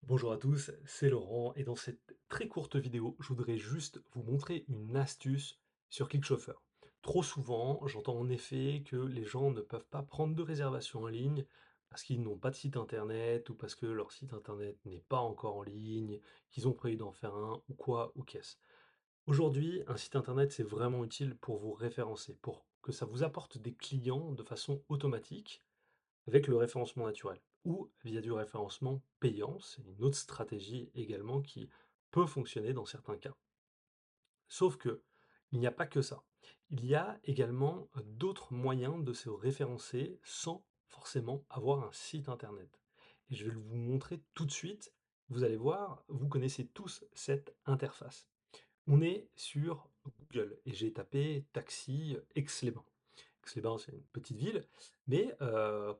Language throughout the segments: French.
Bonjour à tous, c'est Laurent et dans cette très courte vidéo, je voudrais juste vous montrer une astuce sur ClickChauffeur. Trop souvent, j'entends en effet que les gens ne peuvent pas prendre de réservation en ligne parce qu'ils n'ont pas de site internet ou parce que leur site internet n'est pas encore en ligne, qu'ils ont prévu d'en faire un ou quoi ou qu'est-ce. Aujourd'hui, un site internet, c'est vraiment utile pour vous référencer, pour que ça vous apporte des clients de façon automatique avec le référencement naturel ou via du référencement payant, c'est une autre stratégie également qui peut fonctionner dans certains cas. Sauf que il n'y a pas que ça. Il y a également d'autres moyens de se référencer sans forcément avoir un site internet. Et je vais vous montrer tout de suite. Vous allez voir, vous connaissez tous cette interface. On est sur Google et j'ai tapé taxi Aix-les-Bains. Aix-les-Bains, c'est une petite ville, mais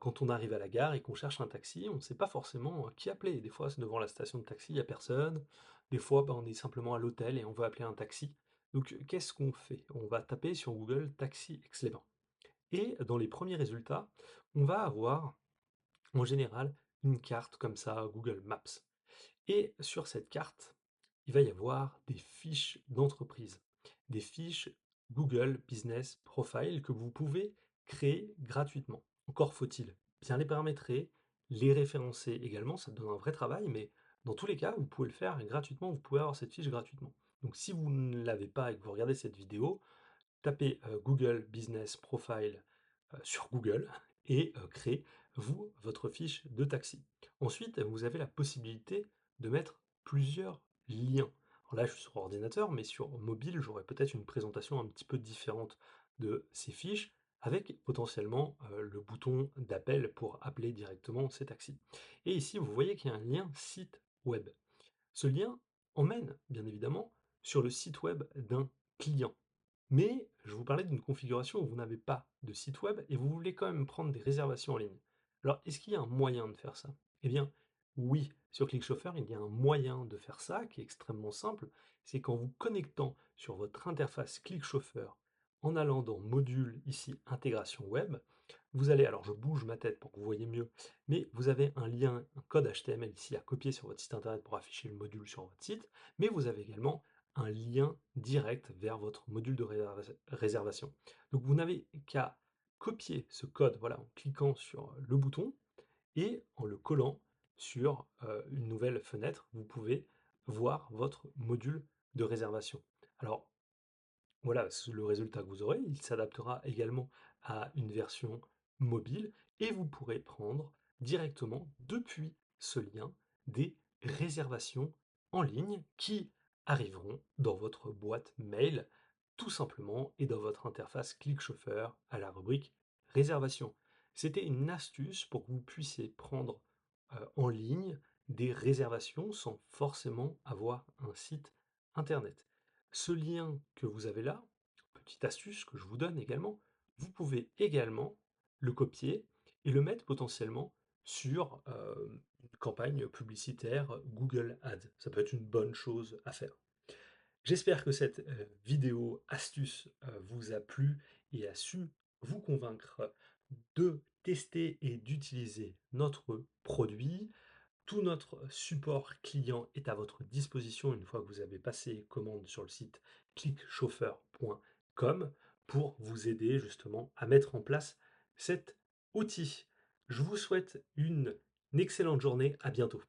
quand on arrive à la gare et qu'on cherche un taxi, on ne sait pas forcément qui appeler. Des fois, c'est devant la station de taxi, il y a personne. Des fois, bah, on est simplement à l'hôtel et on veut appeler un taxi. Donc, qu'est-ce qu'on fait? On va taper sur Google taxi Aix-les-Bains et dans les premiers résultats, on va avoir en général une carte comme ça, Google Maps. Et sur cette carte, il va y avoir des fiches d'entreprise, des fiches Google Business Profile que vous pouvez créer gratuitement. Encore faut-il bien les paramétrer, les référencer également, ça donne un vrai travail, mais dans tous les cas, vous pouvez le faire gratuitement, vous pouvez avoir cette fiche gratuitement. Donc si vous ne l'avez pas et que vous regardez cette vidéo, tapez Google Business Profile sur Google et créez vous votre fiche de taxi. Ensuite, vous avez la possibilité de mettre plusieurs liens. Alors là, je suis sur ordinateur, mais sur mobile, j'aurais peut-être une présentation un petit peu différente de ces fiches, avec potentiellement le bouton d'appel pour appeler directement ces taxis. Et ici, vous voyez qu'il y a un lien site web. Ce lien emmène, bien évidemment, sur le site web d'un client. Mais je vous parlais d'une configuration où vous n'avez pas de site web et vous voulez quand même prendre des réservations en ligne. Alors, est-ce qu'il y a un moyen de faire ça? Eh bien, oui, sur ClickChauffeur, il y a un moyen de faire ça qui est extrêmement simple. C'est qu'en vous connectant sur votre interface ClickChauffeur, en allant dans Module, ici, Intégration Web, vous allez, alors je bouge ma tête pour que vous voyez mieux, mais vous avez un lien, un code HTML ici à copier sur votre site internet pour afficher le module sur votre site, mais vous avez également un lien direct vers votre module de réservation. Donc vous n'avez qu'à copier ce code voilà, en cliquant sur le bouton et en le collant sur une nouvelle fenêtre, vous pouvez voir votre module de réservation. Alors voilà le résultat que vous aurez. Il s'adaptera également à une version mobile et vous pourrez prendre directement depuis ce lien des réservations en ligne qui arriveront dans votre boîte mail tout simplement et dans votre interface ClickChauffeur à la rubrique réservation. C'était une astuce pour que vous puissiez prendre en ligne des réservations sans forcément avoir un site internet. Ce lien que vous avez là, petite astuce que je vous donne également, vous pouvez également le copier et le mettre potentiellement sur une campagne publicitaire Google Ads. Ça peut être une bonne chose à faire. J'espère que cette vidéo astuce vous a plu et a su vous convaincre de tester et d'utiliser notre produit. Tout notre support client est à votre disposition une fois que vous avez passé commande sur le site clickchauffeur.com pour vous aider justement à mettre en place cet outil. Je vous souhaite une excellente journée, à bientôt.